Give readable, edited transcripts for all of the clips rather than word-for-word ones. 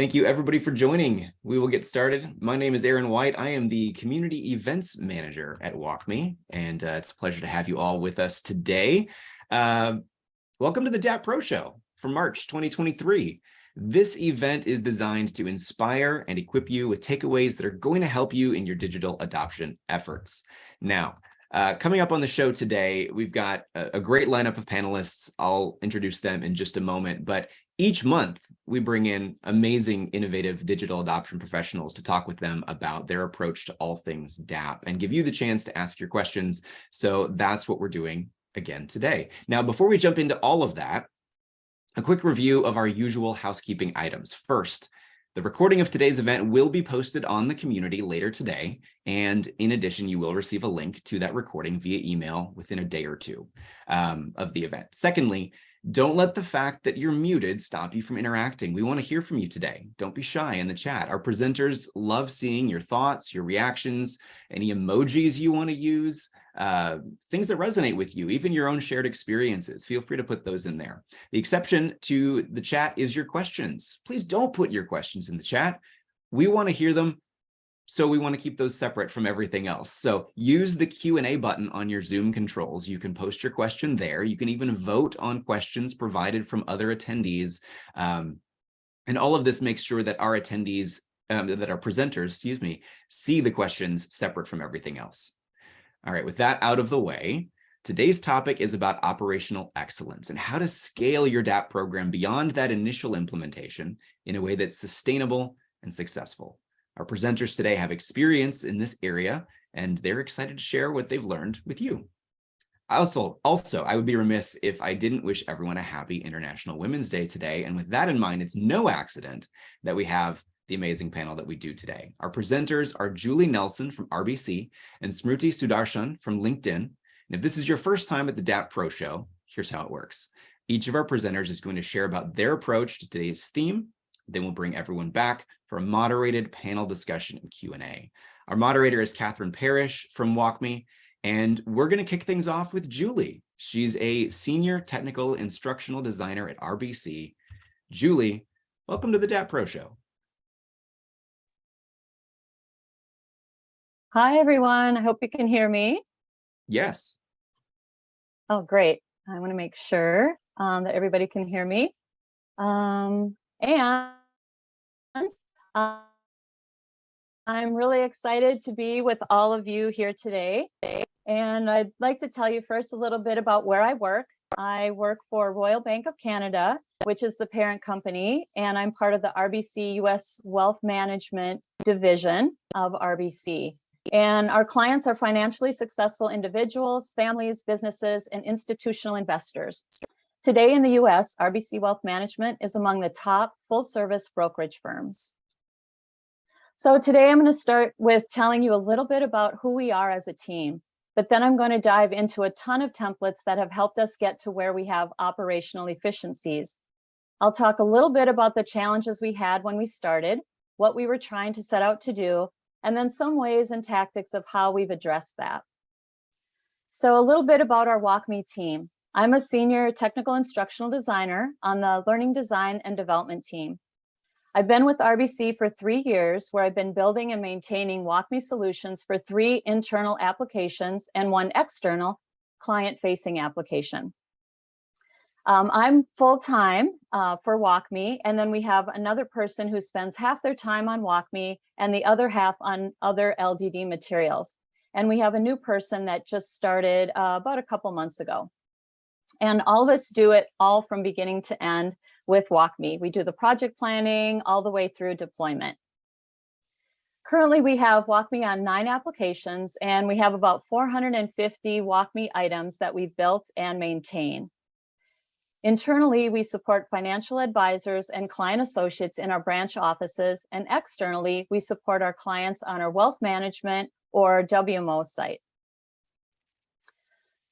Thank you everybody for joining. We will get started. My name is Aaron White. I am the Community Events Manager at WalkMe, and it's a pleasure to have you all with us today. Welcome to the DAP Pro Show for March 2023. This event is designed to inspire and equip you with takeaways that are going to help you in your digital adoption efforts. Now, coming up on the show today, we've got a great lineup of panelists. I'll introduce them in just a moment, but each month we bring in amazing, innovative digital adoption professionals to talk with them about their approach to all things DAP and give you the chance to ask your questions. So that's what we're doing again today. Now, before we jump into all of that, a quick review of our usual housekeeping items. First, the recording of today's event will be posted on the community later today. And in addition, you will receive a link to that recording via email within a day or two of the event. Secondly, don't let the fact that you're muted stop you from interacting. We want to hear from you today. Don't be shy in the chat. Our presenters love seeing your thoughts, your reactions, any emojis you want to use, things that resonate with you, even your own shared experiences. Feel free to put those in there. The exception to the chat is your questions. Please don't put your questions in the chat. We want to hear them, so we want to keep those separate from everything else. So use the Q&A button on your Zoom controls. You can post your question there. You can even vote on questions provided from other attendees. And all of this makes sure that our attendees, that our presenters, see the questions separate from everything else. All right, with that out of the way, today's topic is about operational excellence and how to scale your DAP program beyond that initial implementation in a way that's sustainable and successful. Our presenters today have experience in this area, and they're excited to share what they've learned with you. Also, I would be remiss if I didn't wish everyone a happy International Women's Day today. And with that in mind, it's no accident that we have the amazing panel that we do today. Our presenters are Julie Nelson from RBC and Smruti Sudarshan from LinkedIn. And if this is your first time at the DAP Pro Show, here's how it works. Each of our presenters is going to share about their approach to today's theme. Then we'll bring everyone back for a moderated panel discussion and Q&A. Our moderator is Catherine Parrish from WalkMe, and we're going to kick things off with Julie. She's a senior technical instructional designer at RBC. Julie, welcome to the DAP Pro Show. Hi, everyone. I hope you can hear me. Yes. Oh, great. I want to make sure that everybody can hear me. I'm really excited to be with all of you here today. And I'd like to tell you first a little bit about where I work. I work for Royal Bank of Canada, which is the parent company, and I'm part of the RBC US Wealth Management Division of RBC. And our clients are financially successful individuals, families, businesses, and institutional investors. Today in the US, RBC Wealth Management is among the top full-service brokerage firms. So today I'm going to start with telling you a little bit about who we are as a team, but then I'm going to dive into a ton of templates that have helped us get to where we have operational efficiencies. I'll talk a little bit about the challenges we had when we started, what we were trying to set out to do, and then some ways and tactics of how we've addressed that. So a little bit about our WalkMe team. I'm a senior technical instructional designer on the learning design and development team. I've been with RBC for 3 years, where I've been building and maintaining WalkMe solutions for 3 internal applications and 1 external client-facing application. I'm full-time for WalkMe, and then we have another person who spends half their time on WalkMe and the other half on other LDD materials. And we have a new person that just started about a couple months ago. And all of us do it all from beginning to end with WalkMe. We do the project planning all the way through deployment. Currently, we have WalkMe on 9 applications, and we have about 450 WalkMe items that we've built and maintain. Internally, we support financial advisors and client associates in our branch offices, and externally, we support our clients on our wealth management or WMO site.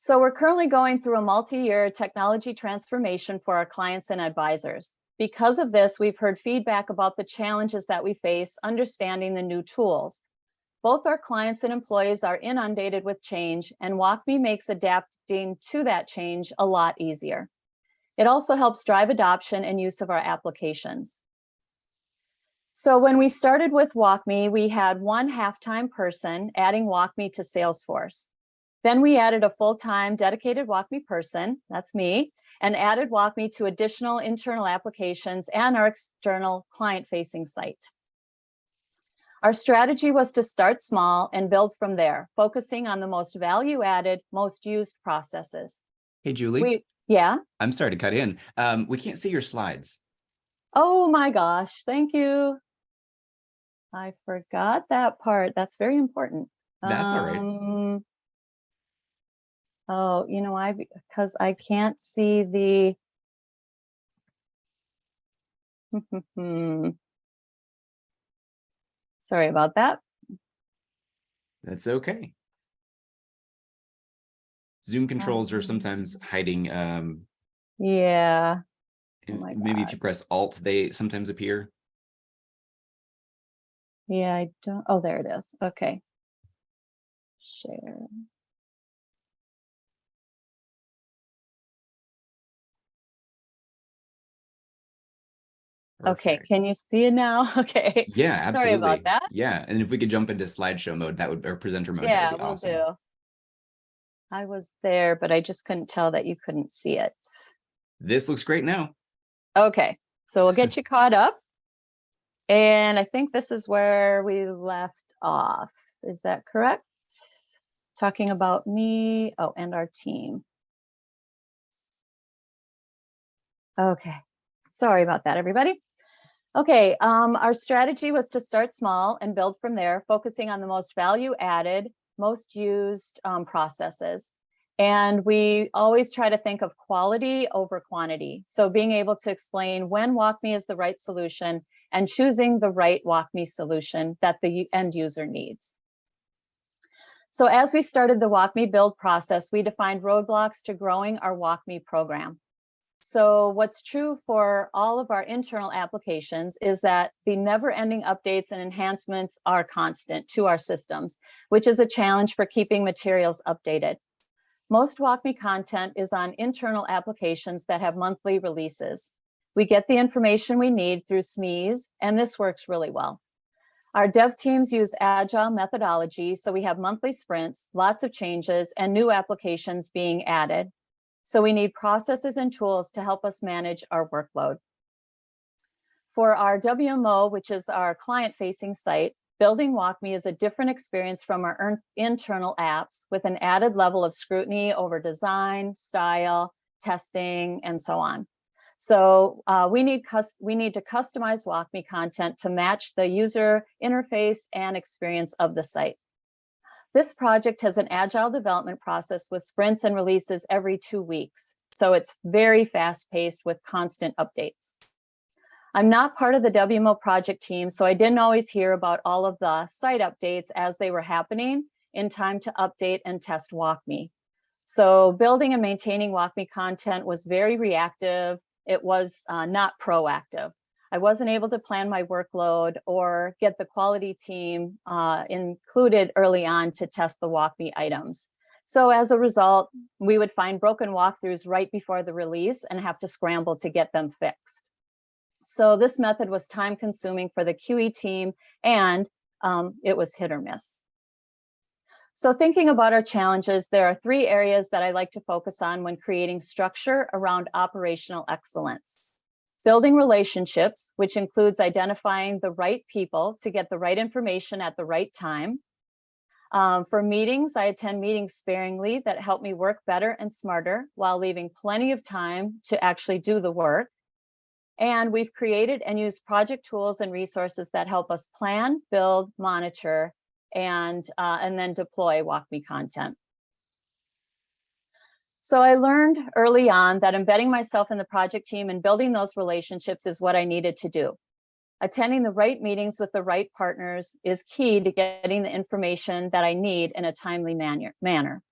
So we're currently going through a multi-year technology transformation for our clients and advisors. Because of this, we've heard feedback about the challenges that we face understanding the new tools. Both our clients and employees are inundated with change, and WalkMe makes adapting to that change a lot easier. It also helps drive adoption and use of our applications. So when we started with WalkMe, we had one half-time person adding WalkMe to Salesforce. Then we added a full-time dedicated WalkMe person, that's me, and added WalkMe to additional internal applications and our external client-facing site. Our strategy was to start small and build from there, focusing on the most value-added, most used processes. Hey, Julie. Yeah? I'm sorry to cut in. We can't see your slides. Oh my gosh, thank you. I forgot that part. That's very important. That's all right. Oh, you know, because I can't see the. Sorry about that. That's okay. Zoom controls are sometimes hiding. Yeah. Oh my Maybe if God. you press Alt, they sometimes appear. Yeah, I don't. Oh, there it is. Okay. Share. Okay, Perfect. can you see it now? Okay. Yeah, Sorry about absolutely. that. Yeah, and if we could jump into slideshow mode, that would, or presenter mode, that would Yeah, be we'll awesome. do. I was there, but I just couldn't tell that you couldn't see it. This looks great now. Okay, so we'll get you caught up. And I think this is where we left off. Is that correct? Talking about me, oh, and our team. Okay, sorry about that, everybody. Okay, our strategy was to start small and build from there, focusing on the most value added, most used processes. And we always try to think of quality over quantity. So being able to explain when WalkMe is the right solution and choosing the right WalkMe solution that the end user needs. So as we started the WalkMe build process, we defined roadblocks to growing our WalkMe program. So what's true for all of our internal applications is that the never-ending updates and enhancements are constant to our systems, which is a challenge for keeping materials updated. Most WalkMe content is on internal applications that have monthly releases. We get the information we need through SMEs, and this works really well. Our dev teams use agile methodology, so we have monthly sprints, lots of changes, and new applications being added. So we need processes and tools to help us manage our workload. For our WMO, which is our client-facing site, building WalkMe is a different experience from our internal apps with an added level of scrutiny over design, style, testing, and so on. So we need to customize WalkMe content to match the user interface and experience of the site. This project has an agile development process with sprints and releases every 2 weeks. So it's very fast-paced with constant updates. I'm not part of the WMO project team, so I didn't always hear about all of the site updates as they were happening in time to update and test WalkMe. So building and maintaining WalkMe content was very reactive. It was not proactive. I wasn't able to plan my workload or get the quality team included early on to test the WalkMe items. So as a result, we would find broken walkthroughs right before the release and have to scramble to get them fixed. So this method was time consuming for the QE team, and it was hit or miss. So thinking about our challenges, there are 3 areas that I like to focus on when creating structure around operational excellence. Building relationships, which includes identifying the right people to get the right information at the right time. For meetings, I attend meetings sparingly that help me work better and smarter while leaving plenty of time to actually do the work. And we've created and used project tools and resources that help us plan, build, monitor, and then deploy WalkMe content. So I learned early on that embedding myself in the project team and building those relationships is what I needed to do. Attending the right meetings with the right partners is key to getting the information that I need in a timely manner.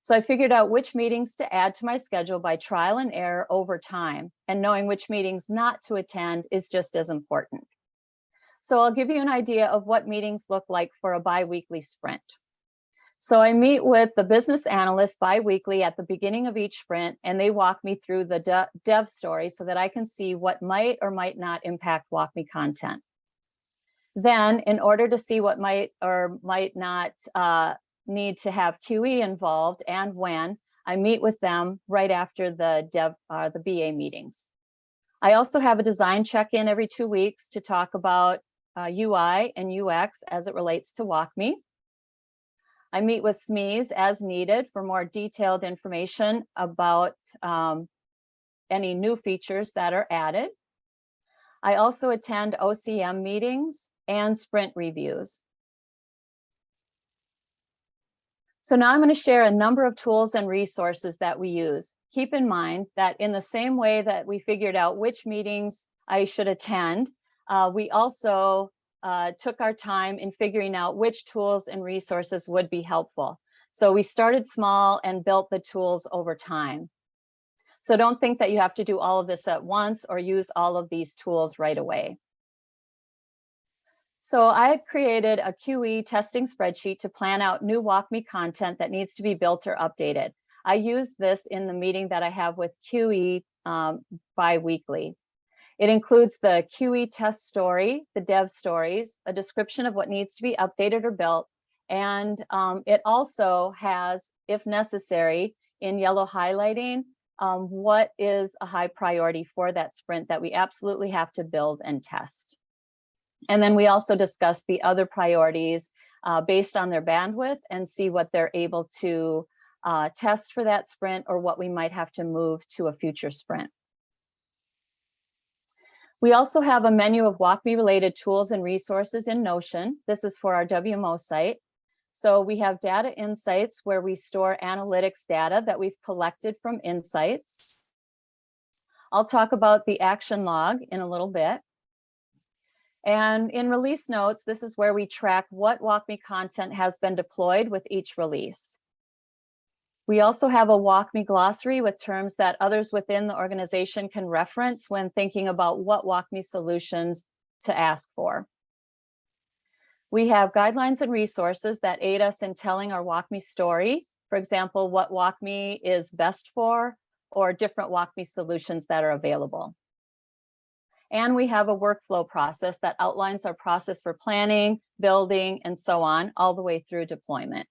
So I figured out which meetings to add to my schedule by trial and error over time, and knowing which meetings not to attend is just as important. So I'll give you an idea of what meetings look like for a bi-weekly sprint. So I meet with the business analyst bi-weekly at the beginning of each sprint, and they walk me through the dev story so that I can see what might or might not impact WalkMe content. Then, in order to see what might or might not need to have QE involved and when, I meet with them right after the BA meetings. I also have a design check-in every 2 weeks to talk about UI and UX as it relates to WalkMe. I meet with SMEs as needed for more detailed information about any new features that are added. I also attend OCM meetings and sprint reviews. So now I'm going to share a number of tools and resources that we use. Keep in mind that in the same way that we figured out which meetings I should attend, we also took our time in figuring out which tools and resources would be helpful. So we started small and built the tools over time. So don't think that you have to do all of this at once or use all of these tools right away. So I've created a QE testing spreadsheet to plan out new WalkMe content that needs to be built or updated. I use this in the meeting that I have with QE bi-weekly. It includes the QE test story, the dev stories, a description of what needs to be updated or built, and it also has, if necessary, in yellow highlighting, what is a high priority for that sprint that we absolutely have to build and test. And then we also discuss the other priorities based on their bandwidth and see what they're able to test for that sprint or what we might have to move to a future sprint. We also have a menu of WalkMe related tools and resources in Notion. This is for our WMO site. So we have data insights where we store analytics data that we've collected from insights. I'll talk about the action log in a little bit. And in release notes, this is where we track what WalkMe content has been deployed with each release. We also have a WalkMe glossary with terms that others within the organization can reference when thinking about what WalkMe solutions to ask for. We have guidelines and resources that aid us in telling our WalkMe story. For example, what WalkMe is best for, or different WalkMe solutions that are available. And we have a workflow process that outlines our process for planning, building, and so on, all the way through deployment.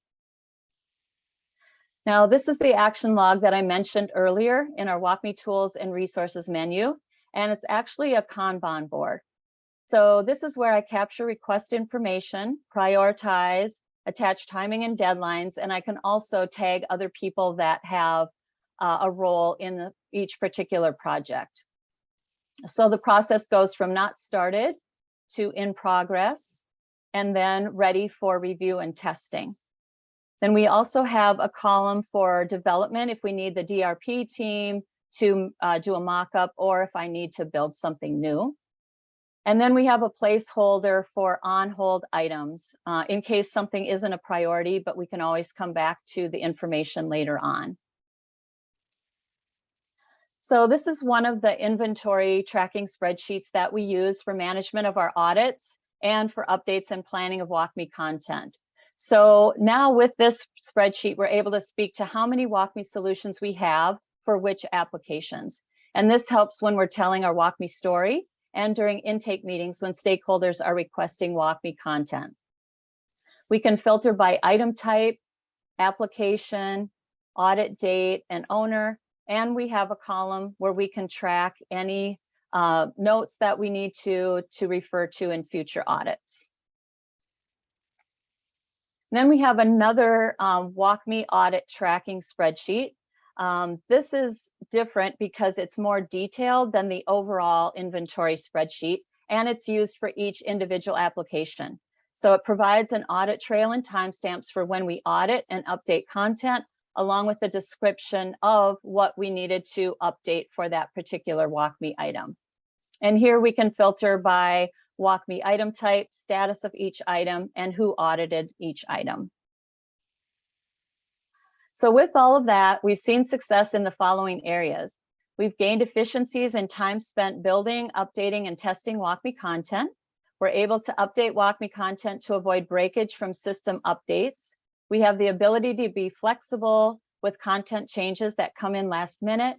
Now, this is the action log that I mentioned earlier in our WalkMe tools and resources menu, and it's actually a Kanban board. So this is where I capture request information, prioritize, attach timing and deadlines, and I can also tag other people that have a role in each particular project. So the process goes from not started to in progress, and then ready for review and testing. Then we also have a column for development if we need the DRP team to do a mock-up or if I need to build something new. And then we have a placeholder for on-hold items in case something isn't a priority, but we can always come back to the information later on. So this is one of the inventory tracking spreadsheets that we use for management of our audits and for updates and planning of WalkMe content. So now with this spreadsheet, we're able to speak to how many WalkMe solutions we have for which applications. And this helps when we're telling our WalkMe story and during intake meetings when stakeholders are requesting WalkMe content. We can filter by item type, application, audit date, and owner. And we have a column where we can track any notes that we need to refer to in future audits. Then we have another WalkMe audit tracking spreadsheet. This is different because it's more detailed than the overall inventory spreadsheet, and it's used for each individual application. So it provides an audit trail and timestamps for when we audit and update content, along with the description of what we needed to update for that particular WalkMe item. And here we can filter by WalkMe item type, status of each item, and who audited each item. So with all of that, we've seen success in the following areas. We've gained efficiencies in time spent building, updating, and testing WalkMe content. We're able to update WalkMe content to avoid breakage from system updates. We have the ability to be flexible with content changes that come in last minute.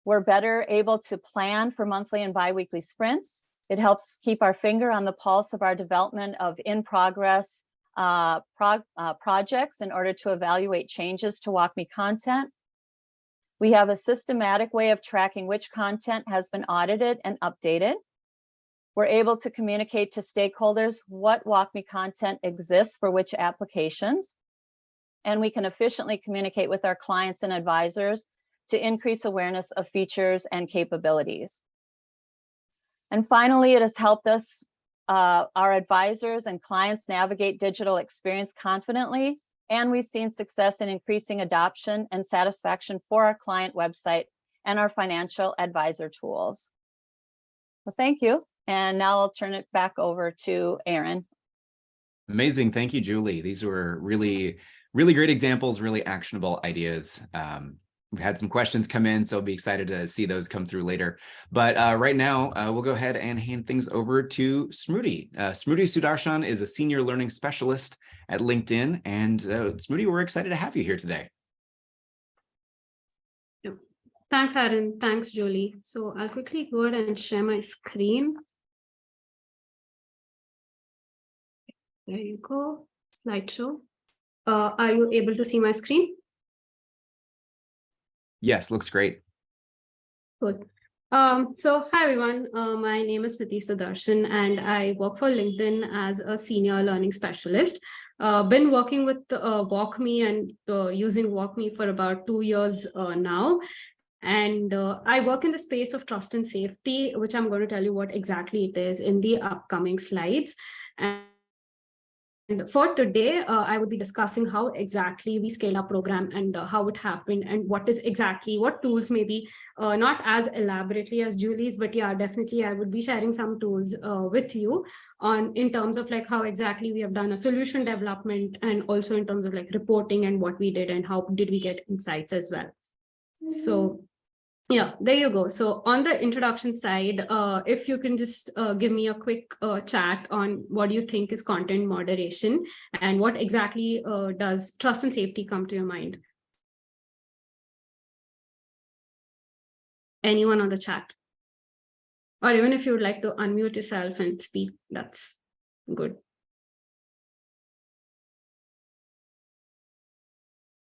We're better able to plan for monthly and biweekly sprints. It helps keep our finger on the pulse of our development of in-progress projects in order to evaluate changes to WalkMe content. We have a systematic way of tracking which content has been audited and updated. We're able to communicate to stakeholders what WalkMe content exists for which applications. And we can efficiently communicate with our clients and advisors to increase awareness of features and capabilities. And finally, it has helped us, our advisors and clients, navigate digital experience confidently. And we've seen success in increasing adoption and satisfaction for our client website and our financial advisor tools. Well, thank you. And now I'll turn it back over to Aaron. Amazing. Thank you, Julie. These were really, really great examples, really actionable ideas. We've had some questions come in, so I'll be excited to see those come through later. But right now, we'll go ahead and hand things over to Smruti. Smruti Sudarshan is a senior learning specialist at LinkedIn. And Smruti, we're excited to have you here today. Thanks, Aaron. Thanks, Julie. So I'll quickly go ahead and share my screen. There you go. Slideshow. Are you able to see my screen? Yes, looks great. Good. So hi, everyone. My name is Smruti Sudarshan, and I work for LinkedIn as a senior learning specialist. Been working with WalkMe and using WalkMe for about 2 years now. And I work in the space of trust and safety, which I'm going to tell you what exactly it is in the upcoming slides. And for today, I would be discussing how exactly we scale our program and how it happened and what tools, maybe not as elaborately as Julie's, but yeah, definitely I would be sharing some tools with you in terms of like how exactly we have done a solution development, and also in terms of like reporting and what we did and how did we get insights as well. So yeah, there you go. So on the introduction side, if you can just give me a quick chat on what do you think is content moderation and what exactly does trust and safety come to your mind? Anyone on the chat? Or even if you would like to unmute yourself and speak, that's good.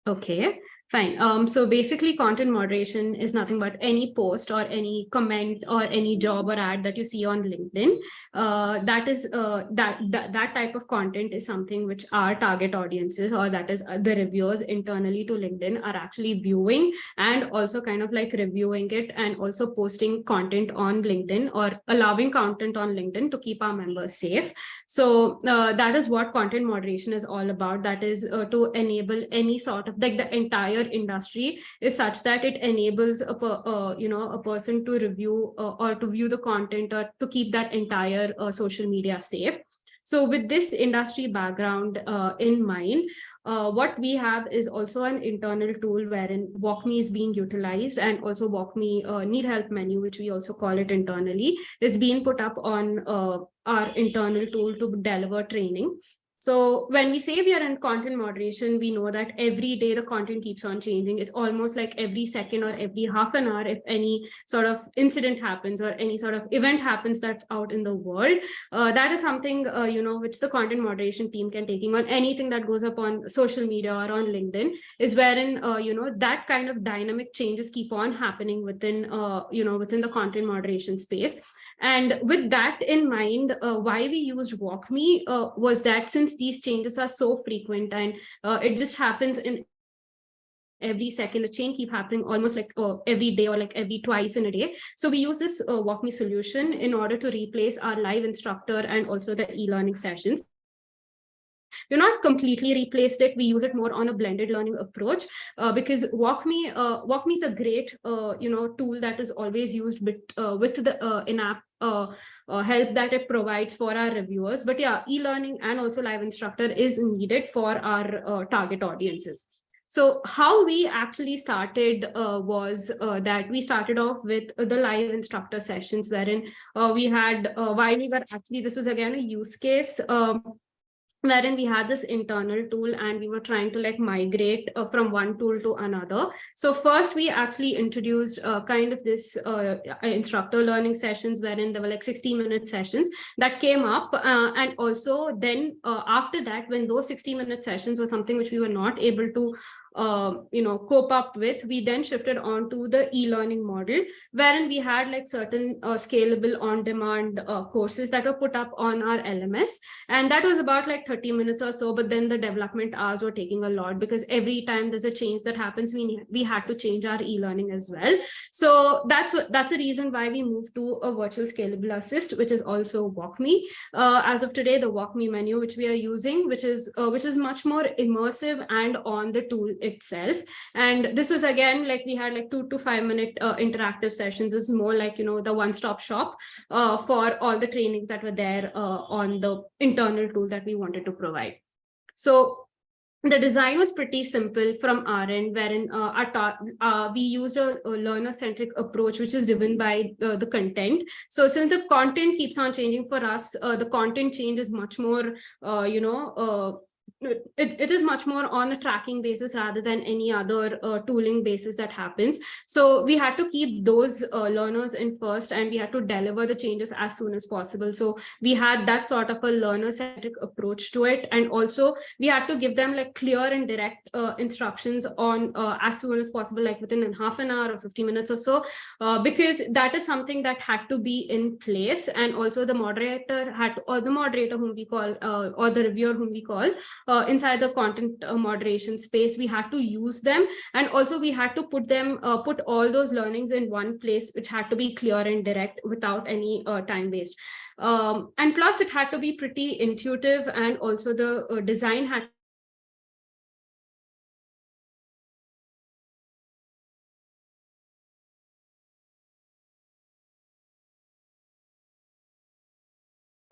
Okay. Fine. So basically, content moderation is nothing but any post or any comment or any job or ad that you see on LinkedIn. That type of content is something which our target audiences, or that is the reviewers internally to LinkedIn, are actually viewing and also kind of like reviewing it and also posting content on LinkedIn or allowing content on LinkedIn to keep our members safe. So that is what content moderation is all about. That is to enable any sort of like the entire industry is such that it enables a person to review or to view the content or to keep that entire social media safe. So with this industry background in mind, what we have is also an internal tool wherein WalkMe is being utilized, and also WalkMe Need Help menu, which we also call it internally, is being put up on our internal tool to deliver training. So when we say we are in content moderation, we know that every day the content keeps on changing. It's almost like every second or every half an hour, if any sort of incident happens or any sort of event happens that's out in the world, that is something, which the content moderation team can taking on anything that goes up on social media or on LinkedIn, is wherein, that kind of dynamic changes keep on happening within the content moderation space. And with that in mind, why we used WalkMe was that since these changes are so frequent and it just happens in every second, the change keep happening almost like every day or like every twice in a day. So we use this WalkMe solution in order to replace our live instructor and also the e-learning sessions. We're not completely replaced it. We use it more on a blended learning approach because WalkMe is a great tool that is always used with the in-app help that it provides for our reviewers. But yeah, e-learning and also live instructor is needed for our target audiences. So how we actually started was that we started off with the live instructor sessions, wherein we had, while we were actually, this was again a use case wherein we had this internal tool and we were trying to like migrate from one tool to another. So first we actually introduced kind of this instructor learning sessions, wherein there were like 60-minute sessions that came up. And also then after that, when those 60-minute sessions were something which we were not able to cope up with, we then shifted on to the e-learning model, wherein we had like certain scalable on-demand courses that were put up on our LMS. And that was about like 30 minutes or so, but then the development hours were taking a lot, because every time there's a change that happens, we had to change our e-learning as well. So that's a reason why we moved to a virtual scalable assist, which is also WalkMe. As of today, the WalkMe menu, which we are using, which is much more immersive and on the tool itself. And this was again, like we had like 2 to 5 minute interactive sessions. This is more like, the one-stop shop for all the trainings that were there on the internal tool that we wanted to provide. So the design was pretty simple from our end, wherein we used a learner-centric approach, which is driven by the content. So since the content keeps on changing for us, the content change is much more, it is much more on a tracking basis rather than any other tooling basis that happens. So we had to keep those learners in first, and we had to deliver the changes as soon as possible. So we had that sort of a learner-centric approach to it. And also we had to give them like clear and direct instructions on as soon as possible, like within half an hour or 50 minutes or so, because that is something that had to be in place. And also the moderator whom we call, or the reviewer whom we call, inside the content moderation space, we had to use them. And also we had to put all those learnings in one place, which had to be clear and direct without any time waste. And plus it had to be pretty intuitive, and also the design had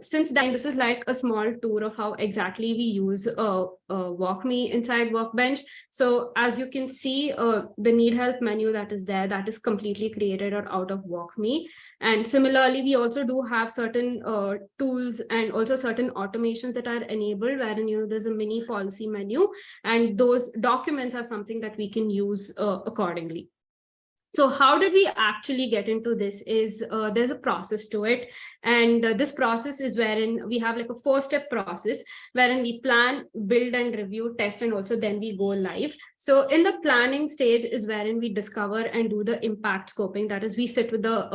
since then, this is like a small tour of how exactly we use WalkMe inside Workbench. So as you can see, the need help menu that is there, that is completely created out of WalkMe. And similarly, we also do have certain tools and also certain automations that are enabled, wherein there's a mini policy menu, and those documents are something that we can use accordingly. So how did we actually get into this is there's a process to it. And this process is wherein we have like a 4-step process, wherein we plan, build and review, test, and also then we go live. So in the planning stage is wherein we discover and do the impact scoping. That is, we sit with the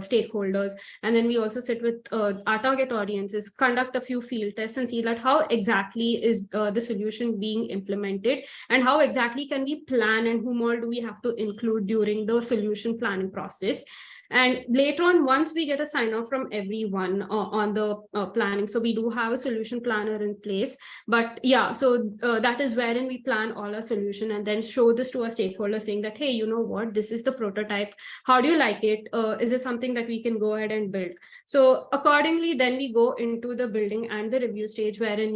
stakeholders, and then we also sit with our target audiences, conduct a few field tests and see that how exactly is the solution being implemented, and how exactly can we plan, and whom all do we have to include during the solution planning process. And later on, once we get a sign off from everyone on the planning, so we do have a solution planner in place. But yeah, so that is wherein we plan all our solution and then show this to our stakeholders, saying that, hey, you know what, this is the prototype. How do you like it? Is it something that we can go ahead and build? So accordingly, then we go into the building and the review stage, wherein,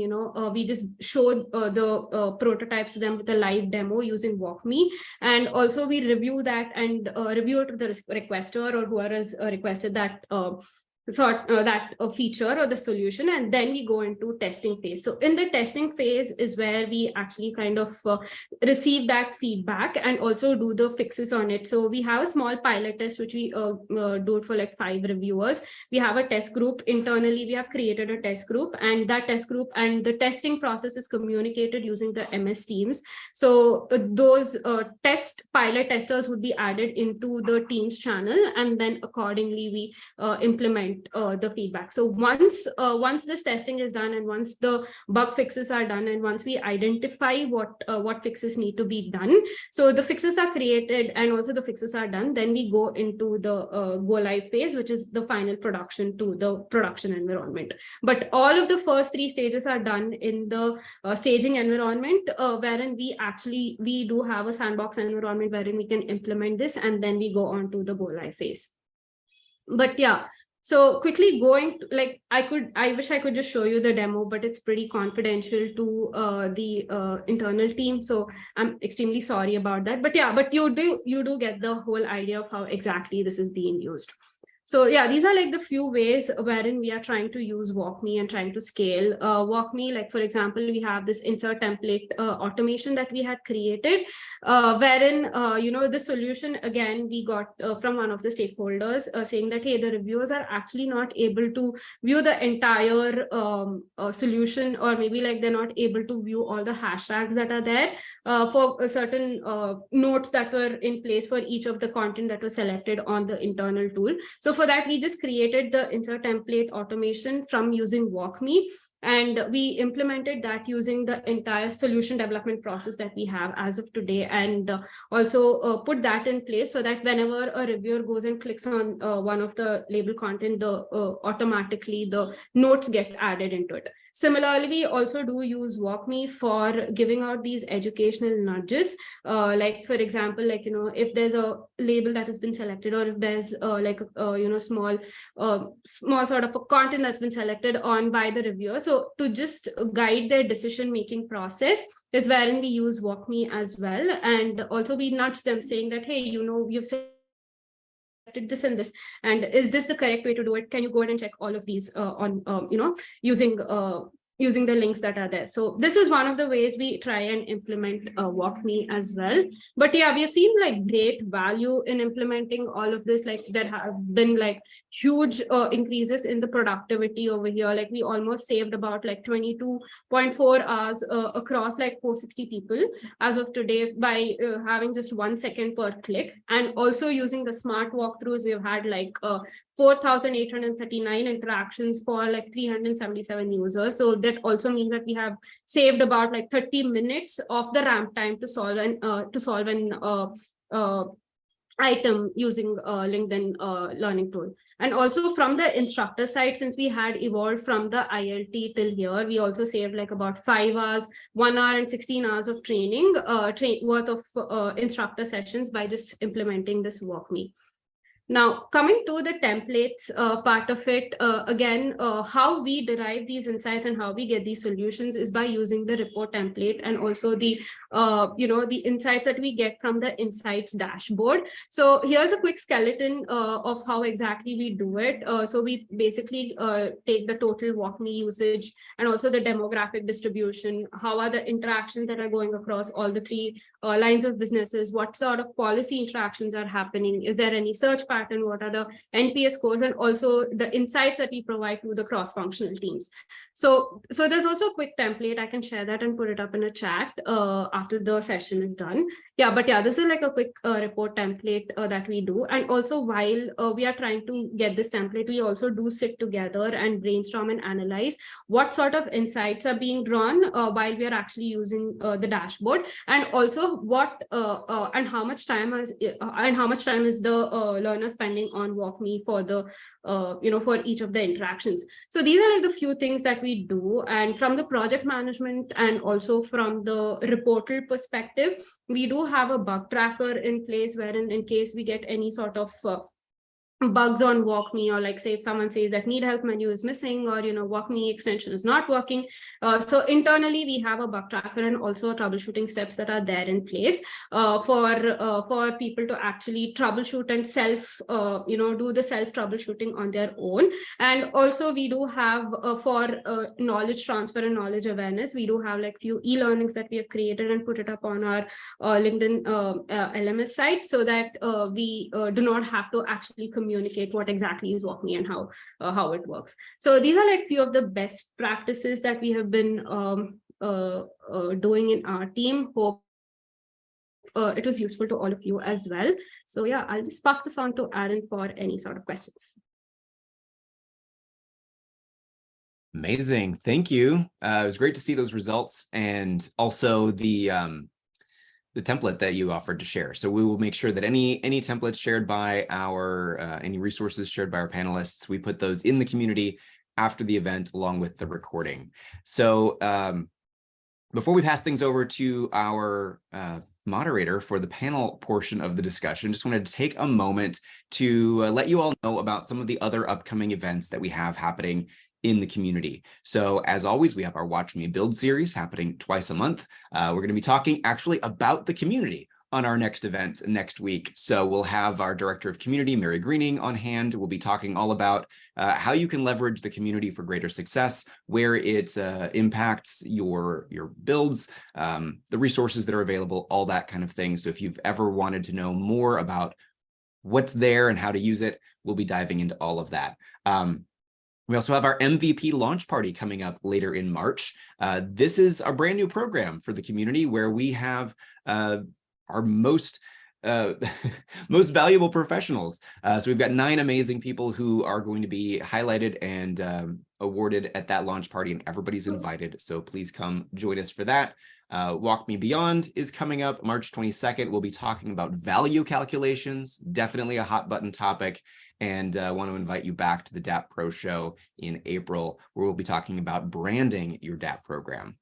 we just show the prototypes to them with a live demo using WalkMe. And also we review that and review it with the requester or whoever has requested that feature or the solution, and then we go into testing phase. So in the testing phase is where we actually kind of receive that feedback and also do the fixes on it. So we have a small pilot test, which we do it for like 5 reviewers. We have a test group internally. We have created a test group, and that test group and the testing process is communicated using the MS Teams. So those pilot testers would be added into the Teams channel, and then accordingly we implement the feedback. So once this testing is done, and once the bug fixes are done, and once we identify what fixes need to be done, so the fixes are created and also the fixes are done, then we go into the go live phase, which is the final production to the production environment. But all of the first 3 stages are done in the staging environment, wherein we do have a sandbox environment wherein we can implement this, and then we go on to the go live phase. But yeah, so quickly going to, like, I wish I could just show you the demo, but it's pretty confidential to the internal team. So I'm extremely sorry about that. But yeah, but you do get the whole idea of how exactly this is being used. So yeah, these are like the few ways wherein we are trying to use WalkMe and trying to scale WalkMe. Like for example, we have this insert template automation that we had created, wherein the solution again we got from one of the stakeholders saying that hey, the reviewers are actually not able to view the entire solution, or maybe like they're not able to view all the hashtags that are there for certain notes that were in place for each of the content that was selected on the internal tool. So for that, we just created the insert template automation from using WalkMe, and we implemented that using the entire solution development process that we have as of today, and also put that in place so that whenever a reviewer goes and clicks on one of the label content, automatically the notes get added into it. Similarly, we also do use WalkMe for giving out these educational nudges. Like for example, like, if there's a label that has been selected, or if there's small sort of a content that's been selected on by the reviewer. So to just guide their decision-making process is wherein we use WalkMe as well. And also we nudge them saying that, hey, you've selected this and this, and is this the correct way to do it? Can you go ahead and check all of these using the links that are there. So this is one of the ways we try and implement WalkMe as well. But yeah, we have seen like great value in implementing all of this. Like there have been like huge increases in the productivity over here. Like we almost saved about like 22.4 hours across like 460 people as of today by having just 1 second per click. And also using the smart walkthroughs, we've had like 4,839 interactions for like 377 users. So that also means that we have saved about like 30 minutes of the ramp time to solve an item using LinkedIn learning tool. And also from the instructor side, since we had evolved from the ILT till here, we also saved like about 5 hours, 1 hour and 16 hours of training worth of instructor sessions by just implementing this WalkMe. Now, coming to the templates part of it, again, how we derive these insights and how we get these solutions is by using the report template, and also the insights that we get from the insights dashboard. So here's a quick skeleton of how exactly we do it. So we basically take the total WalkMe usage and also the demographic distribution. How are the interactions that are going across all the 3 lines of businesses? What sort of policy interactions are happening? Is there any search pattern? What are the NPS scores, and also the insights that we provide to the cross-functional teams. So there's also a quick template. I can share that and put it up in a chat after the session is done. Yeah, but yeah, this is like a quick report template that we do. And also while we are trying to get this template, we also do sit together and brainstorm and analyze what sort of insights are being drawn while we are actually using the dashboard, and also what and how much time is the learner spending on WalkMe for the for each of the interactions. So these are like the few things that we do. And from the project management and also from the reporter perspective, we do have a bug tracker in place, wherein in case we get any sort of bugs on WalkMe, or like say if someone says that need help menu is missing, or WalkMe extension is not working, so internally we have a bug tracker and also troubleshooting steps that are there in place for people to actually troubleshoot and do the self troubleshooting on their own. And also we do have for knowledge transfer and knowledge awareness, we do have like few e-learnings that we have created and put it up on our LinkedIn LMS site, so that we do not have to actually communicate what exactly is WalkMe and how it works. So these are like few of the best practices that we have been doing in our team. Hope it was useful to all of you as well. So yeah, I'll just pass this on to Aaron for any sort of questions. Amazing. Thank you. It was great to see those results, and also the template that you offered to share. So we will make sure that any templates shared by our, any resources shared by our panelists, we put those in the community after the event along with the recording. So before we pass things over to our moderator for the panel portion of the discussion, just wanted to take a moment to let you all know about some of the other upcoming events that we have happening in the community. So as always, we have our Watch Me Build series happening twice a month. We're going to be talking actually about the community, on our next event next week. So we'll have our Director of Community, Mary Greening, on hand. We'll be talking all about how you can leverage the community for greater success, where it impacts your builds, the resources that are available, all that kind of thing. So if you've ever wanted to know more about what's there and how to use it, we'll be diving into all of that. We also have our MVP launch party coming up later in March. This is a brand new program for the community where we have our most most valuable professionals. So we've got 9 amazing people who are going to be highlighted and awarded at that launch party, and everybody's invited. So please come join us for that. Walk Me Beyond is coming up March 22nd. We'll be talking about value calculations, definitely a hot button topic. And I want to invite you back to the DAP Pro Show in April, where we'll be talking about branding your DAP program.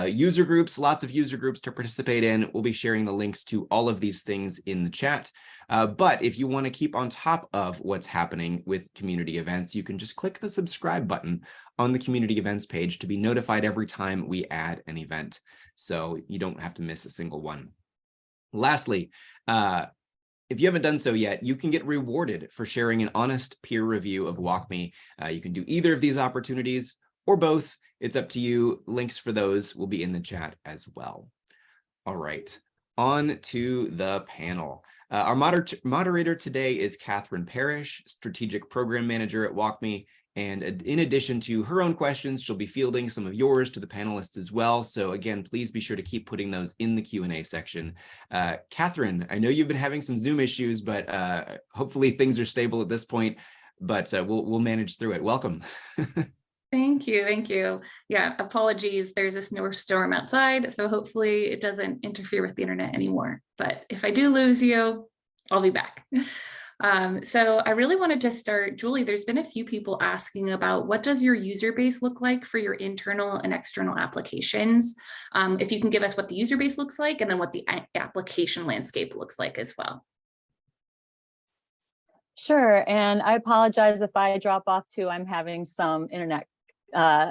User groups, lots of user groups to participate in. We'll be sharing the links to all of these things in the chat. But if you want to keep on top of what's happening with community events, you can just click the subscribe button on the community events page to be notified every time we add an event, so you don't have to miss a single one. Lastly, if you haven't done so yet, you can get rewarded for sharing an honest peer review of WalkMe. You can do either of these opportunities or both. It's up to you. Links for those will be in the chat as well. All right, on to the panel. Our moderator today is Catherine Parrish, Strategic Program Manager at WalkMe. And in addition to her own questions, she'll be fielding some of yours to the panelists as well. So again, please be sure to keep putting those in the Q&A section. Catherine, I know you've been having some Zoom issues, but hopefully things are stable at this point, but we'll manage through it. Welcome. Thank you. Thank you. Yeah, apologies. There's a snowstorm outside, so hopefully it doesn't interfere with the internet anymore. But if I do lose you, I'll be back. So I really wanted to start, Julie, there's been a few people asking about what does your user base look like for your internal and external applications? If you can give us what the user base looks like and then what the application landscape looks like as well. Sure, and I apologize if I drop off too. I'm having some internet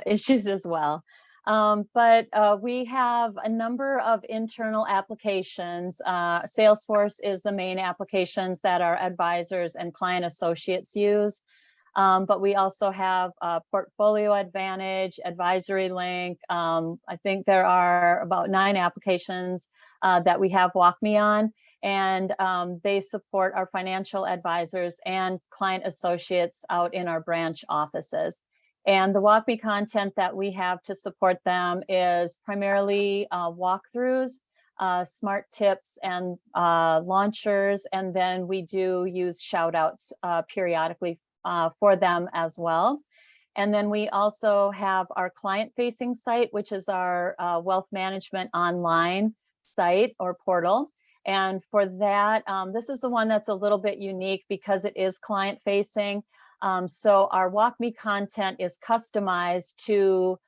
issues as well. But we have a number of internal applications. Salesforce is the main applications that our advisors and client associates use. But we also have Portfolio Advantage, Advisory Link. I think there are about 9 applications that we have WalkMe on. And they support our financial advisors and client associates out in our branch offices. And the WalkMe content that we have to support them is primarily walkthroughs, smart tips, and launchers. And then we do use shout outs periodically for them as well. And then we also have our client-facing site, which is our wealth management online site or portal. And for that, this is the one that's a little bit unique because it is client-facing. So our WalkMe content is customized to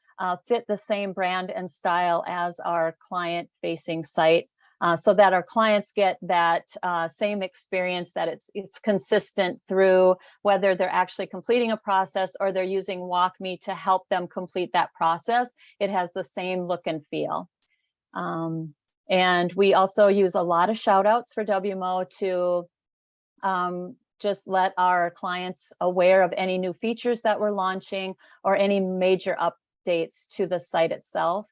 fit the same brand and style as our client-facing site, so that our clients get that same experience, that it's consistent through whether they're actually completing a process or they're using WalkMe to help them complete that process. It has the same look and feel. And we also use a lot of shout outs for WMO to just let our clients aware of any new features that we're launching or any major updates to the site itself,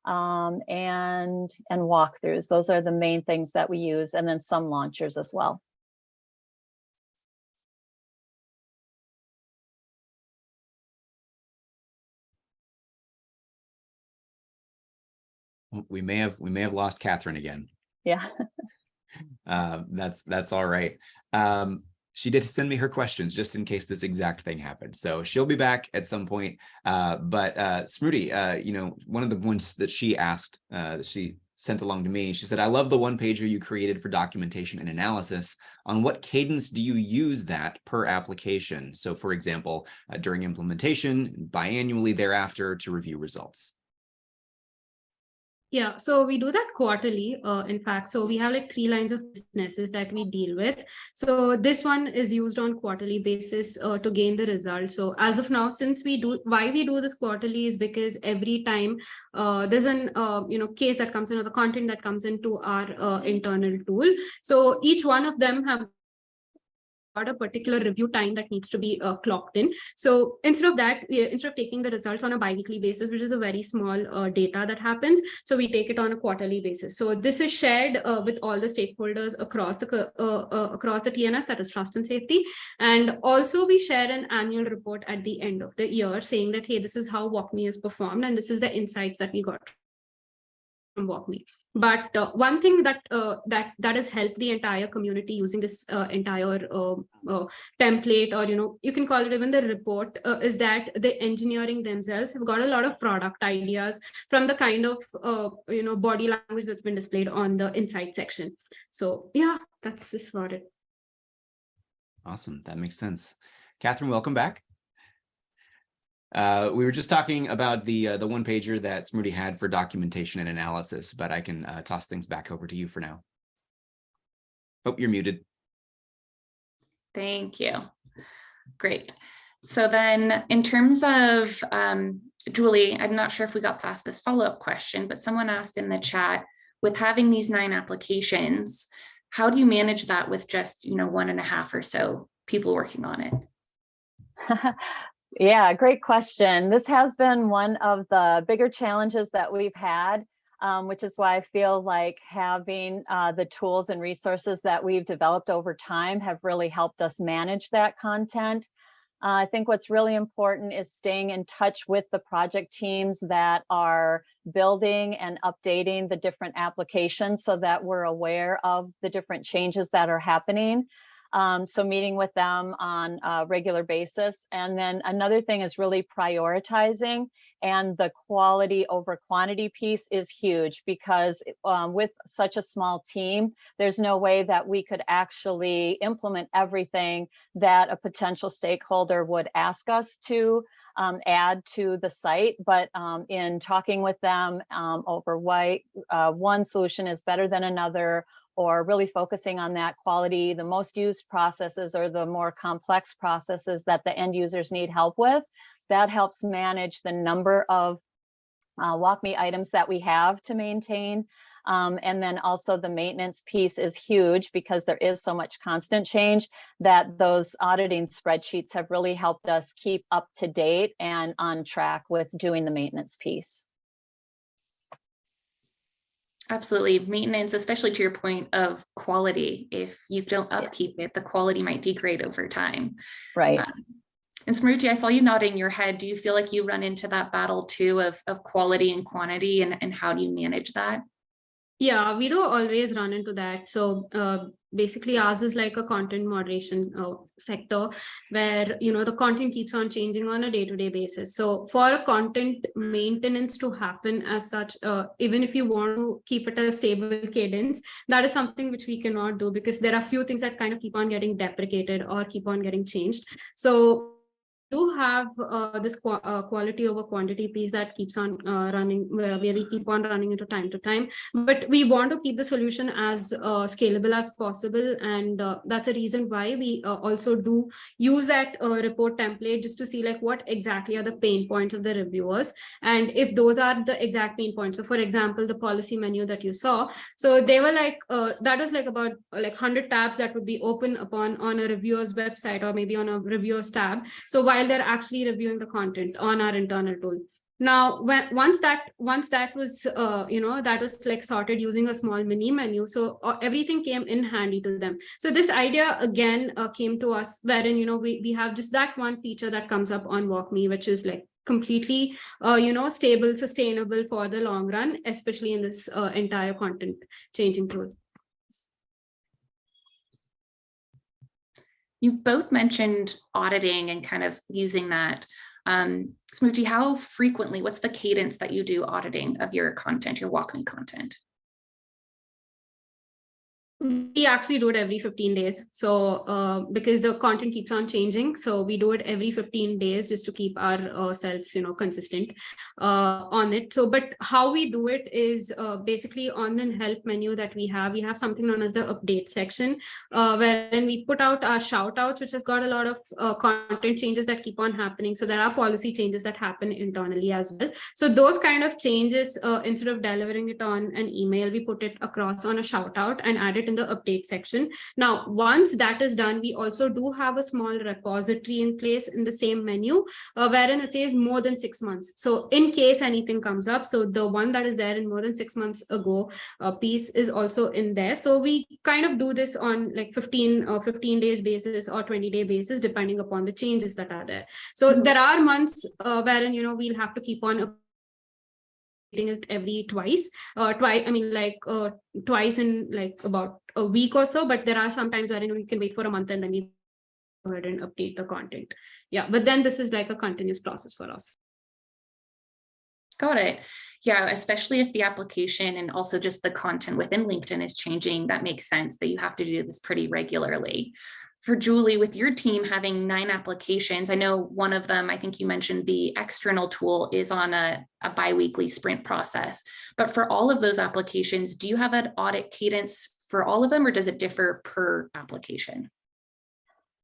and walkthroughs. Those are the main things that we use, and then some launchers as well. We may have lost Catherine again. Yeah. That's all right. She did send me her questions just in case this exact thing happened. So she'll be back at some point. But Smruti, you know, one of the ones that she asked, she sent along to me, she said, I love the one pager you created for documentation and analysis. On what cadence do you use that per application? So for example, during implementation, biannually thereafter to review results. Yeah, so we do that quarterly, in fact. So we have like 3 lines of businesses that we deal with. So this one is used on quarterly basis to gain the result. So as of now, why we do this quarterly is because every time there's an case that comes in, or the content that comes into our internal tool. So each one of them have a particular review time that needs to be clocked in. So instead of taking the results on a biweekly basis, which is a very small data that happens, so we take it on a quarterly basis. So this is shared with all the stakeholders across the TNS, that is trust and safety. And also we share an annual report at the end of the year saying that, hey, this is how WalkMe has performed and this is the insights that we got from WalkMe. But one thing that has helped the entire community using this entire template, or you can call it even the report, is that the engineering themselves have got a lot of product ideas from the kind of body language that's been displayed on the insight section. So yeah, that's just about it. Awesome, that makes sense. Catherine, welcome back. We were just talking about the one pager that Smriti had for documentation and analysis, but I can toss things back over to you for now. Oh, you're muted. Thank you. Great. So then in terms of, Julie, I'm not sure if we got to ask this follow-up question, but someone asked in the chat, with having these 9 applications, how do you manage that with just 1.5 or so people working on it? Yeah, great question. This has been one of the bigger challenges that we've had, which is why I feel like having the tools and resources that we've developed over time have really helped us manage that content. I think what's really important is staying in touch with the project teams that are building and updating the different applications so that we're aware of the different changes that are happening. So meeting with them on a regular basis. And then another thing is really prioritizing, and the quality over quantity piece is huge because with such a small team, there's no way that we could actually implement everything that a potential stakeholder would ask us to add to the site. But in talking with them over why one solution is better than another, or really focusing on that quality, the most used processes or the more complex processes that the end users need help with, that helps manage the number of WalkMe items that we have to maintain. And then also the maintenance piece is huge because there is so much constant change that those auditing spreadsheets have really helped us keep up to date and on track with doing the maintenance piece. Absolutely. Maintenance, especially to your point of quality. If you don't upkeep it, the quality might degrade over time. Right. And Smriti, I saw you nodding your head. Do you feel like you run into that battle too of quality and quantity, and how do you manage that? Yeah, we do always run into that. So basically ours is like a content moderation sector where, the content keeps on changing on a day-to-day basis. So for a content maintenance to happen as such, even if you want to keep it a stable cadence, that is something which we cannot do because there are few things that kind of keep on getting deprecated or keep on getting changed. So do have this quality over quantity piece that keeps on running, where we keep on running into time to time, but we want to keep the solution as scalable as possible, and that's a reason why we also do use that report template just to see like what exactly are the pain points of the reviewers, and if those are the exact pain points. So for example, the policy menu that you saw, so they were like that was like about 100 tabs that would be open upon on a reviewer's website or maybe on a reviewer's tab, so while they're actually reviewing the content on our internal tool. Now, once that was that was like sorted using a small mini menu, so everything came in handy to them. So this idea again came to us, wherein we have just that one feature that comes up on WalkMe, which is like completely stable, sustainable for the long run, especially in this entire content changing tool. You both mentioned auditing and kind of using that. Smriti, how frequently, what's the cadence that you do auditing of your content, your WalkMe content? We actually do it every 15 days. So because the content keeps on changing, so we do it every 15 days just to keep ourselves, consistent on it. So, but how we do it is basically on the help menu that we have something known as the update section, wherein we put out our shout outs, which has got a lot of content changes that keep on happening. So there are policy changes that happen internally as well. So those kind of changes, instead of delivering it on an email, we put it across on a shout out and add it in the update section. Now, once that is done, we also do have a small repository in place in the same menu, wherein it says more than 6 months. So in case anything comes up, so the one that is there in more than 6 months ago piece is also in there. So we kind of do this on like 15 days basis or 20-day basis, depending upon the changes that are there. So there are months wherein, we'll have to keep on it every twice in like about a week or so, but there are some times where we can wait for a month and then we go ahead and update the content. Yeah, but then this is like a continuous process for us. Got it. Yeah, especially if the application and also just the content within LinkedIn is changing, that makes sense that you have to do this pretty regularly. For Julie, with your team having 9 applications, I know one of them, I think you mentioned the external tool is on a biweekly sprint process, but for all of those applications, do you have an audit cadence for all of them, or does it differ per application?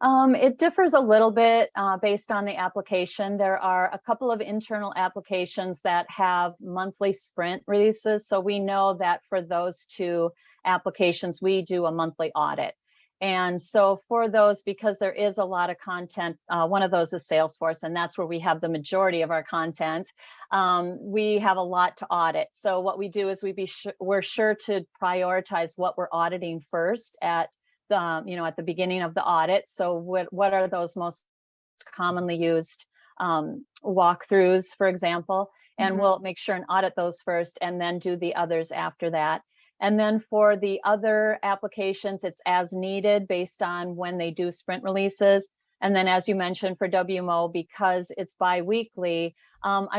It differs a little bit based on the application. There are a couple of internal applications that have monthly sprint releases. So we know that for those 2 applications, we do a monthly audit. And so for those, because there is a lot of content, one of those is Salesforce, and that's where we have the majority of our content. We have a lot to audit. So what we do is we're sure to prioritize what we're auditing first at the beginning of the audit. So what are those most commonly used walkthroughs, for example, and we'll make sure and audit those first and then do the others after that. And then for the other applications, it's as needed based on when they do sprint releases. And then, as you mentioned, for WMO, because it's bi-weekly, I'm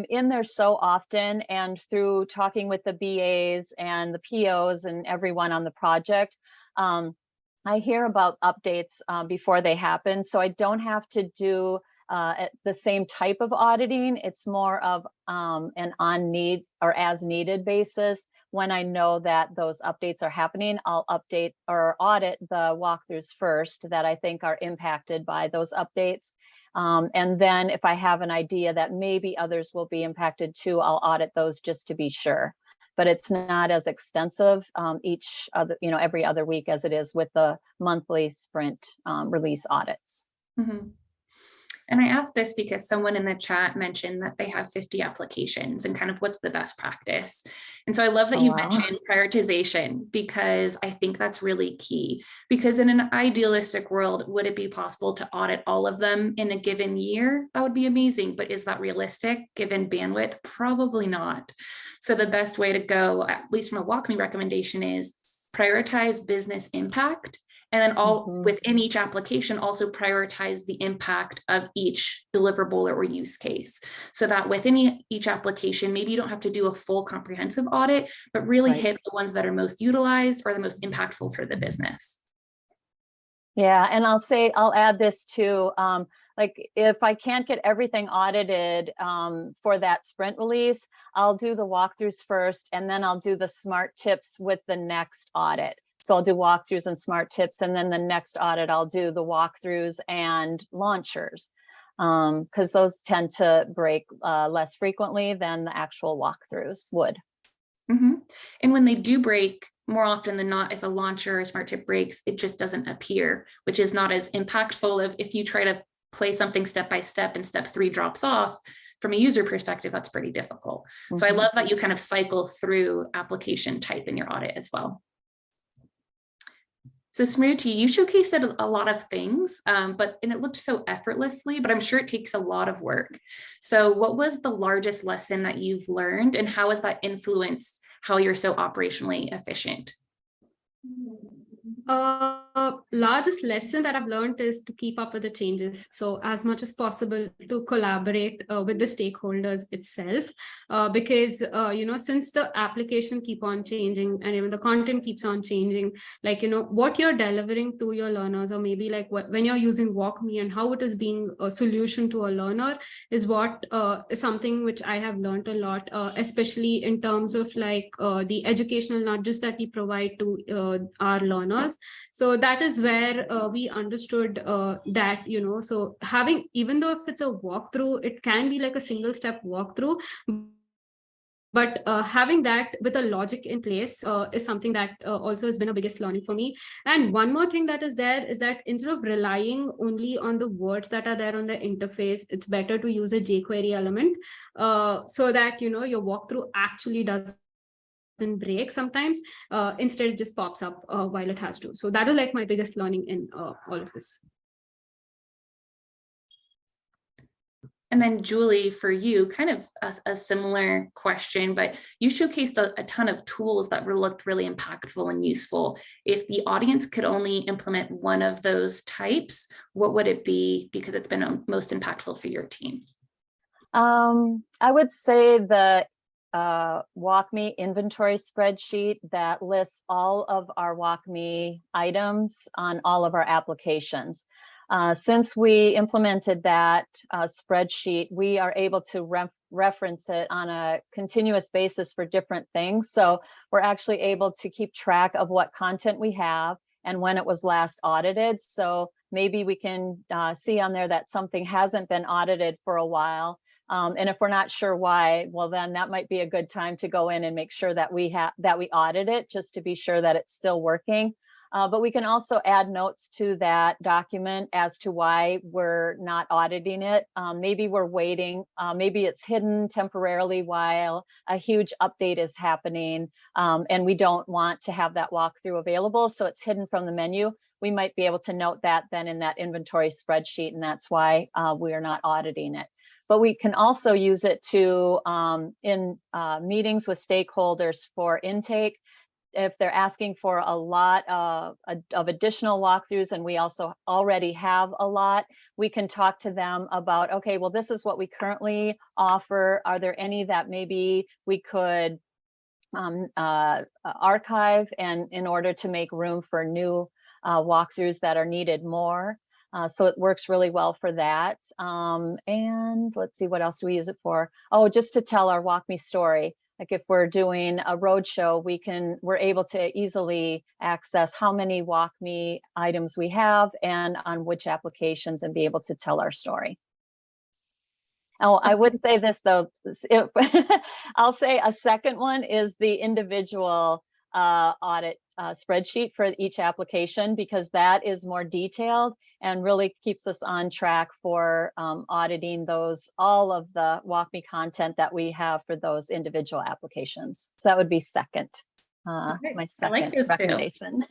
in there so often, and through talking with the BAs and the POs and everyone on the project, I hear about updates before they happen. So I don't have to do the same type of auditing. It's more of an on need or as needed basis. When I know that those updates are happening, I'll update or audit the walkthroughs first that I think are impacted by those updates. And then if I have an idea that maybe others will be impacted too, I'll audit those just to be sure. But it's not as extensive every other week as it is with the monthly sprint release audits. Mm-hmm. And I asked this because someone in the chat mentioned that they have 50 applications and kind of what's the best practice. And so I love that you mentioned prioritization, because I think that's really key. Because in an idealistic world, would it be possible to audit all of them in a given year? That would be amazing. But is that realistic given bandwidth? Probably not. So the best way to go, at least from a WalkMe recommendation, is prioritize business impact. And then within each application, also prioritize the impact of each deliverable or use case. So that within each application, maybe you don't have to do a full comprehensive audit, but really hit the ones that are most utilized or the most impactful for the business. Yeah, and I'll add this too. Like if I can't get everything audited for that sprint release, I'll do the walkthroughs first, and then I'll do the smart tips with the next audit. So I'll do walkthroughs and smart tips, and then the next audit, I'll do the walkthroughs and launchers, because those tend to break less frequently than the actual walkthroughs would. And when they do break, more often than not, if a launcher or smart tip breaks, it just doesn't appear, which is not as impactful if you try to play something step by step and step 3 drops off. From a user perspective, that's pretty difficult. So I love that you kind of cycle through application type in your audit as well. So Smriti, you showcased a lot of things, and it looked so effortlessly, but I'm sure it takes a lot of work. So what was the largest lesson that you've learned, and how has that influenced how you're so operationally efficient? Largest lesson that I've learned is to keep up with the changes. So as much as possible to collaborate with the stakeholders itself, because, since the application keep on changing and even the content keeps on changing, like, what you're delivering to your learners, or maybe like when you're using WalkMe and how it is being a solution to a learner is what is something which I have learned a lot, especially in terms of like the educational nudges that we provide to our learners. So that is where we understood that, so having, even though if it's a walkthrough, it can be like a single step walkthrough, but having that with a logic in place is something that also has been a biggest learning for me. And one more thing that is there is that instead of relying only on the words that are there on the interface, it's better to use a jQuery element so that, your walkthrough actually doesn't break sometimes. Instead, it just pops up while it has to. So that is like my biggest learning in all of this. And then Julie, for you, kind of a similar question, but you showcased a ton of tools that looked really impactful and useful. If the audience could only implement one of those types, what would it be? Because it's been most impactful for your team. I would say the WalkMe inventory spreadsheet that lists all of our WalkMe items on all of our applications. Since we implemented that spreadsheet, we are able to reference it on a continuous basis for different things. So we're actually able to keep track of what content we have and when it was last audited. So maybe we can see on there that something hasn't been audited for a while. And if we're not sure why, well, then that might be a good time to go in and make sure that we audit it, just to be sure that it's still working. But we can also add notes to that document as to why we're not auditing it. Maybe we're waiting, maybe it's hidden temporarily while a huge update is happening, and we don't want to have that walkthrough available, so it's hidden from the menu. We might be able to note that then in that inventory spreadsheet, and that's why we are not auditing it. But we can also use it to in meetings with stakeholders for intake. If they're asking for a lot of additional walkthroughs, and we also already have a lot, we can talk to them about, okay, well, this is what we currently offer. Are there any that maybe we could archive, and in order to make room for new walkthroughs that are needed more? So it works really well for that. And let's see, what else do we use it for? Oh, just to tell our WalkMe story. Like if we're doing a roadshow, we're able to easily access how many WalkMe items we have and on which applications, and be able to tell our story. Oh, I would say this though, I'll say a second one is the individual audit spreadsheet for each application, because that is more detailed and really keeps us on track for auditing all of the WalkMe content that we have for those individual applications. So that would be second, my second recommendation.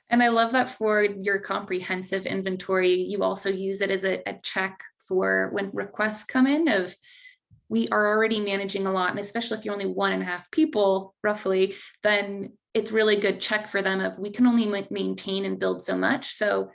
And I love that for your comprehensive inventory, you also use it as a check for when requests come in of, we are already managing a lot, and especially if you're only 1.5 people roughly, then it's really good check for them of, we can only maintain and build so much. So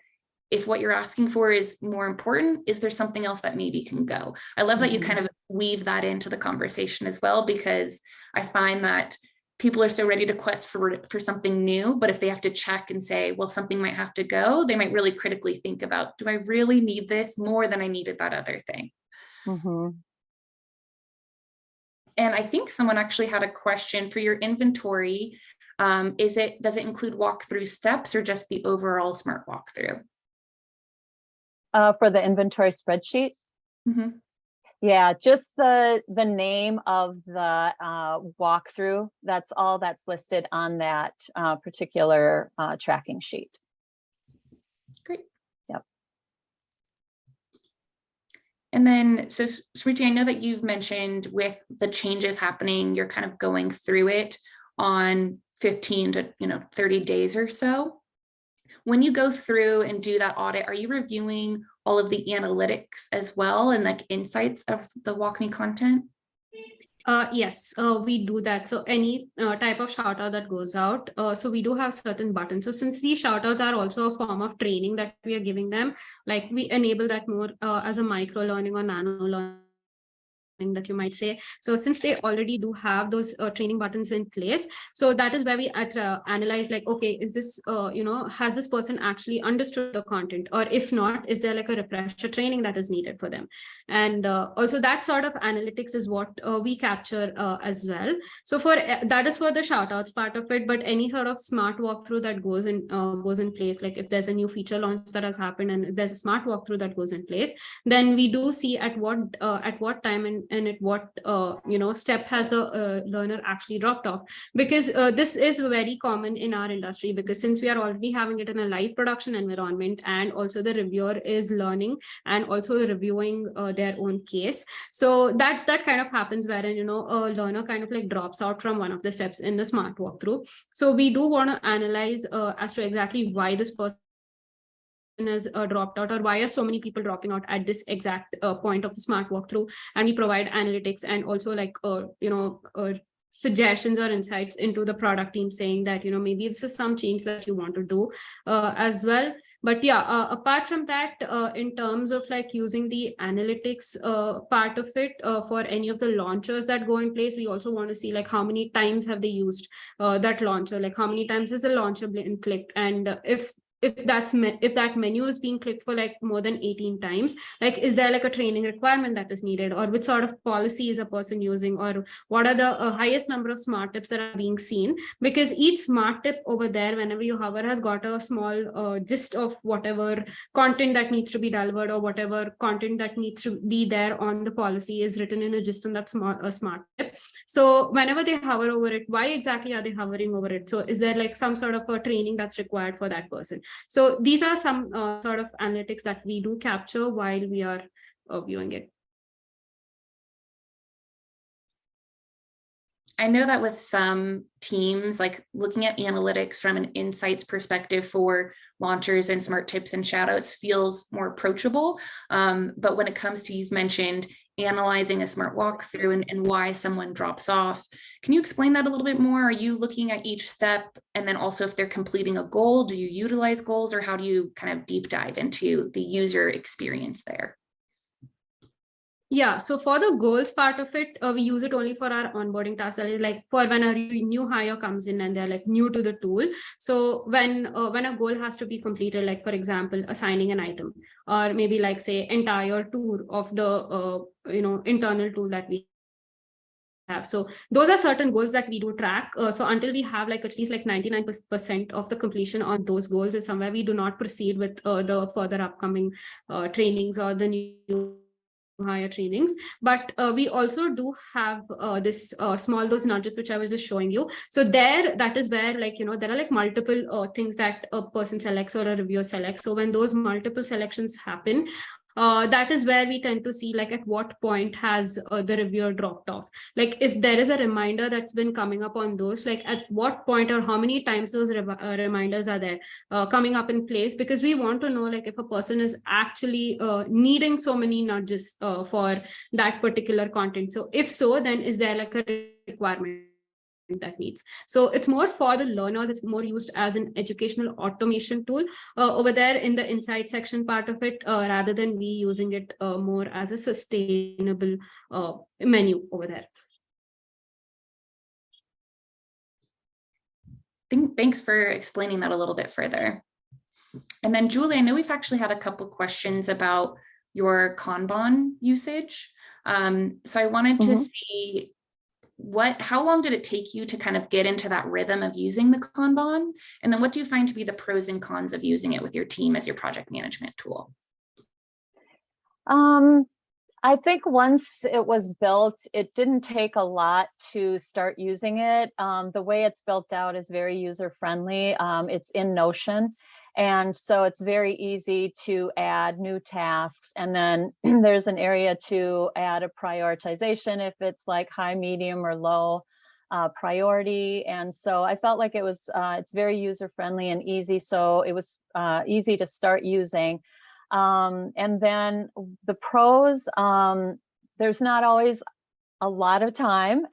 if what you're asking for is more important, is there something else that maybe can go? I love that you kind of weave that into the conversation as well, because I find that people are so ready to quest for something new, but if they have to check and say, well, something might have to go, they might really critically think about, do I really need this more than I needed that other thing? And I think someone actually had a question for your inventory. Does it include walkthrough steps or just the overall smart walkthrough? For the inventory spreadsheet? Yeah, just the name of the walkthrough. That's all that's listed on that particular tracking sheet. Great. Yep. And then, so Smriti, I know that you've mentioned with the changes happening, you're kind of going through it on 15 to 30 days or so. When you go through and do that audit, are you reviewing all of the analytics as well and like insights of the WalkMe content? Yes, we do that. So any type of shout out that goes out. So we do have certain buttons. So since these shout outs are also a form of training that we are giving them, like we enable that more as a micro learning or nano learning that you might say. So since they already do have those training buttons in place, so that is where we analyze like, okay, is this, has this person actually understood the content? Or if not, is there like a refresher training that is needed for them? And also that sort of analytics is what we capture as well. So for that is for the shout outs part of it, but any sort of smart walkthrough that goes in place, like if there's a new feature launch that has happened and if there's a smart walkthrough that goes in place, then we do see at what time and at what step has the learner actually dropped off, because this is very common in our industry, because since we are already having it in a live production environment and also the reviewer is learning and also reviewing their own case, so that kind of happens wherein a learner kind of like drops out from one of the steps in the smart walkthrough. So we do want to analyze as to exactly why this person has dropped out, or why are so many people dropping out at this exact point of the smart walkthrough, and we provide analytics and also like suggestions or insights into the product team, saying that maybe this is some change that you want to do as well. But yeah, apart from that, in terms of like using the analytics part of it for any of the launchers that go in place, we also want to see like how many times have they used that launcher, like how many times has the launcher been clicked, and if that menu is being clicked for like more than 18 times, like is there like a training requirement that is needed, or which sort of policy is a person using, or what are the highest number of smart tips that are being seen, because each smart tip over there whenever you hover has got a small gist of whatever content that needs to be delivered, or whatever content that needs to be there on the policy is written in a gist on that smart tip. So whenever they hover over it, why exactly are they hovering over it? So is there like some sort of a training that's required for that person? So these are some sort of analytics that we do capture while we are viewing it. I know that with some teams, like looking at analytics from an insights perspective for launchers and smart tips and shoutouts feels more approachable. But when it comes to, you've mentioned analyzing a smart walkthrough and why someone drops off, can you explain that a little bit more? Are you looking at each step? And then also if they're completing a goal, do you utilize goals, or how do you kind of deep dive into the user experience there? Yeah, so for the goals part of it, we use it only for our onboarding tasks, like for when a new hire comes in and they're like new to the tool. So when a goal has to be completed, like for example, assigning an item, or maybe like say entire tour of the internal tool that we have. So those are certain goals that we do track. So until we have like at least like 99% of the completion on those goals is somewhere, we do not proceed with the further upcoming trainings or the new higher trainings. But we also do have those nudges which I was just showing you. So that is where like there are like multiple things that a person selects or a reviewer selects. So when those multiple selections happen, that is where we tend to see like at what point has the reviewer dropped off. Like if there is a reminder that's been coming up on those, like at what point or how many times those reminders are there coming up in place, because we want to know like if a person is actually needing so many nudges for that particular content. So if so, then is there like a requirement that needs? So it's more for the learners, it's more used as an educational automation tool over there in the insight section part of it, rather than we using it more as a sustainable menu over there. Thanks for explaining that a little bit further. And then Julie, I know we've actually had a couple of questions about your Kanban usage. So I wanted to see how long did it take you to kind of get into that rhythm of using the Kanban? And then what do you find to be the pros and cons of using it with your team as your project management tool? I think once it was built, it didn't take a lot to start using it. The way it's built out is very user-friendly. It's in Notion. And so it's very easy to add new tasks. And then there's an area to add a prioritization if it's like high, medium, or low priority. And so I felt like it's very user-friendly and easy. So it was easy to start using. And then the pros, there's not always a lot of time,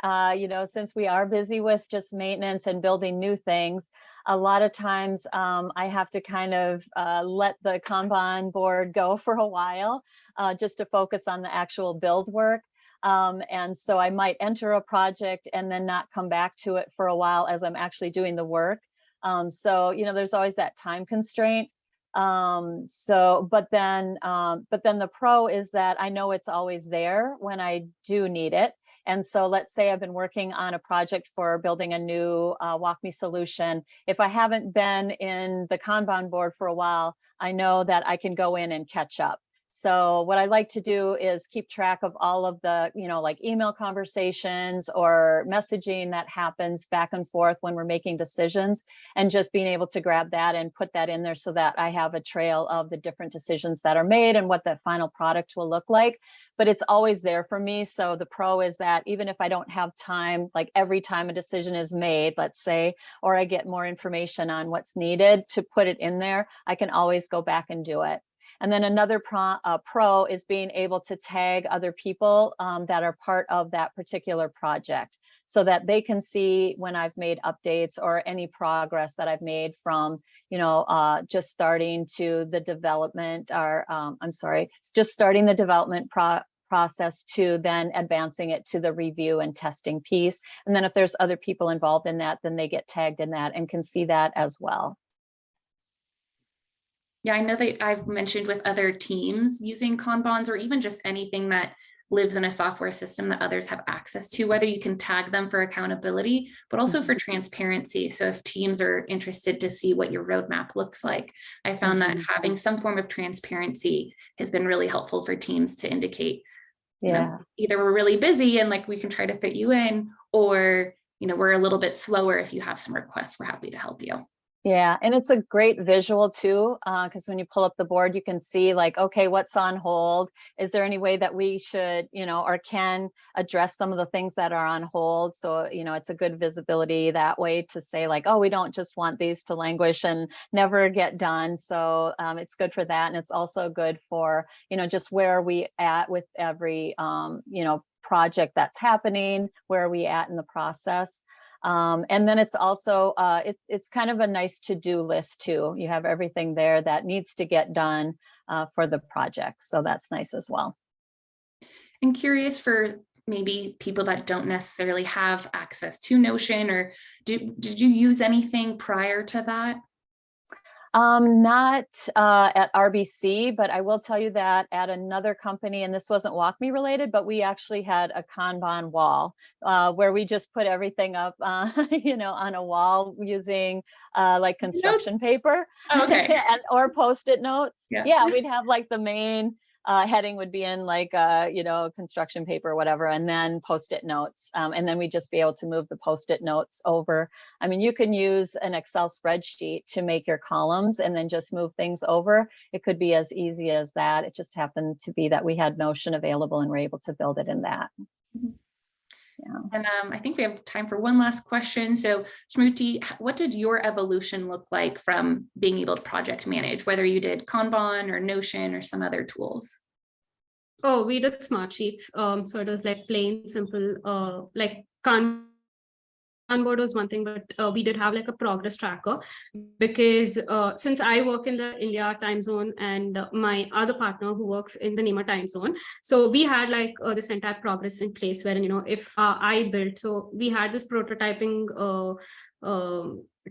since we are busy with just maintenance and building new things. A lot of times I have to kind of let the Kanban board go for a while just to focus on the actual build work. And so I might enter a project and then not come back to it for a while as I'm actually doing the work. So, there's always that time constraint. But then the pro is that I know it's always there when I do need it. And so let's say I've been working on a project for building a new WalkMe solution. If I haven't been in the Kanban board for a while, I know that I can go in and catch up. So what I like to do is keep track of all of the, like email conversations or messaging that happens back and forth when we're making decisions, and just being able to grab that and put that in there so that I have a trail of the different decisions that are made and what the final product will look like. But it's always there for me. So the pro is that even if I don't have time, like every time a decision is made, let's say, or I get more information on what's needed to put it in there, I can always go back and do it. And then another pro is being able to tag other people that are part of that particular project, so that they can see when I've made updates or any progress that I've made from, just starting to the development, or just starting the development process to then advancing it to the review and testing piece. And then if there's other people involved in that, then they get tagged in that and can see that as well. Yeah, I know that I've mentioned with other teams using Kanbans, or even just anything that lives in a software system that others have access to, whether you can tag them for accountability, but also for transparency. So if teams are interested to see what your roadmap looks like, I found that having some form of transparency has been really helpful for teams to indicate, either we're really busy and like we can try to fit you in, or, we're a little bit slower. If you have some requests, we're happy to help you. Yeah, and it's a great visual too, because when you pull up the board, you can see like, okay, what's on hold? Is there any way that we should, or can address some of the things that are on hold? So, it's a good visibility that way to say like, oh, we don't just want these to languish and never get done. So it's good for that. And it's also good for, just where are we at with every, project that's happening, where are we at in the process? And then it's also, it's kind of a nice to-do list too. You have everything there that needs to get done for the project. So that's nice as well. I'm curious for maybe people that don't necessarily have access to Notion, or did you use anything prior to that? Not at RBC, but I will tell you that at another company, and this wasn't WalkMe related, but we actually had a Kanban wall where we just put everything up, on a wall using like construction paper, or Post-it notes. Yeah, we'd have like the main heading would be in like, construction paper or whatever, and then Post-it notes. And then we just be able to move the Post-it notes over. I mean, you can use an Excel spreadsheet to make your columns and then just move things over. It could be as easy as that. It just happened to be that we had Notion available and we're able to build it in that. Yeah. And I think we have time for one last question. So Smruti, what did your evolution look like from being able to project manage, whether you did Kanban or Notion or some other tools? Oh, we did Smartsheets. So it was like plain simple, like Kanban board was one thing, but we did have like a progress tracker, because since I work in the India time zone and my other partner who works in the NEMA time zone, so we had like this entire progress in place where, if I built, so we had this prototyping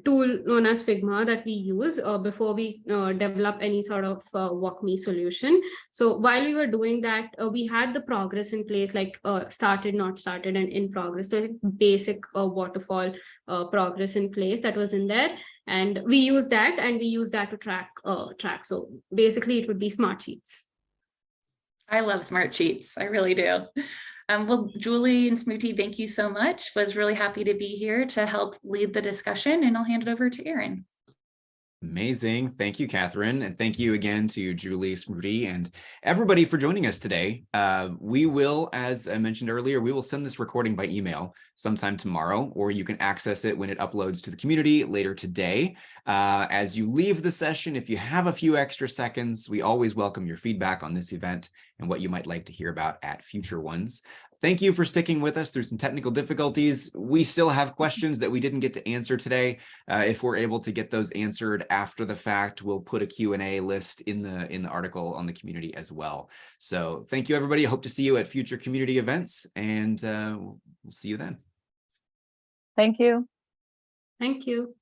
tool known as Figma that we use before we develop any sort of WalkMe solution. So while we were doing that, we had the progress in place, like started, not started, and in progress. So basic waterfall progress in place that was in there. And we use that, to track. So basically it would be Smartsheets. I love Smartsheets. I really do. Well, Julie and Smruti, thank you so much. Was really happy to be here to help lead the discussion, and I'll hand it over to Erin. Amazing. Thank you, Catherine. And thank you again to Julie, Smruti, and everybody for joining us today. We will, as I mentioned earlier, we will send this recording by email sometime tomorrow, or you can access it when it uploads to the community later today. As you leave the session, if you have a few extra seconds, we always welcome your feedback on this event and what you might like to hear about at future ones. thank you for sticking with us through some technical difficulties. We still have questions that we didn't get to answer today. If we're able to get those answered after the fact, we'll put a Q&A list in the article on the community as well. So thank you, everybody. I hope to see you at future community events, and we'll see you then. Thank you. Thank you.